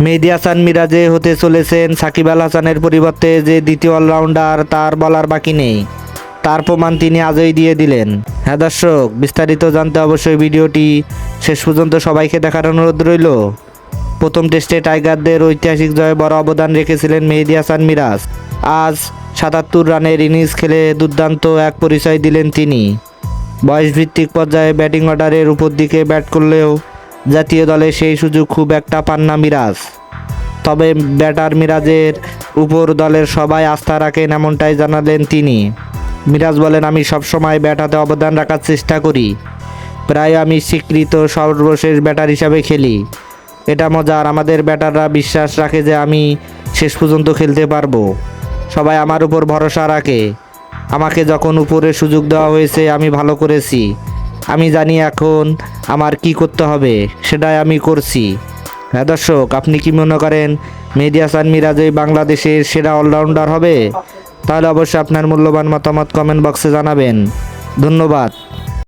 মেহেদী হাসান মিরাজে হতে চলেছেন সাকিব আল হাসানের পরিবর্তে যে দ্বিতীয় অলরাউন্ডার তার বলার বাকি নেই, তার প্রমাণ তিনি আজই দিয়ে দিলেন। হ্যাঁ দর্শক, বিস্তারিত জানতে অবশ্যই ভিডিওটি শেষ পর্যন্ত সবাইকে দেখার অনুরোধ রইল। প্রথম টেস্টে টাইগারদের ঐতিহাসিক জয়ে বড় অবদান রেখেছিলেন মেহেদী হাসান মিরাজ। আজ ৭৭ রানের ইনিংস খেলে দুর্দান্ত এক পরিচয় দিলেন তিনি। বয়সভিত্তিক পর্যায়ে ব্যাটিং অর্ডারের উপর দিকে ব্যাট করলেও জাতীয় দলে সেই সুযোগ খুব একটা পান না মিরাজ। তবে ব্যাটার মিরাজের উপর দলের সবাই আস্থা রাখেন এমনটাই জানালেন তিনি। মিরাজ বলেন, আমি সবসময় ব্যাট হাতে অবদান রাখার চেষ্টা করি। প্রায় আমি স্বীকৃত সর্বশেষ ব্যাটার হিসাবে খেলি। এটা মজার, আমাদের ব্যাটাররা বিশ্বাস রাখে যে আমি শেষ পর্যন্ত খেলতে পারবো। সবাই আমার উপর ভরসা রাখে। আমাকে যখন উপরে সুযোগ দেওয়া হয়েছে আমি ভালো করেছি। আমি জানি এখন আমার কি করতে হবে, সেটাই আমি করছি। হ্যাঁ দর্শক, আপনি কি মনে করেন মেহেদী হাসান মিরাজ এই বাংলাদেশের সেরা অলরাউন্ডার হবে? তাহলে অবশ্যই আপনার মূল্যবান মতামত কমেন্ট বক্সে জানাবেন। ধন্যবাদ।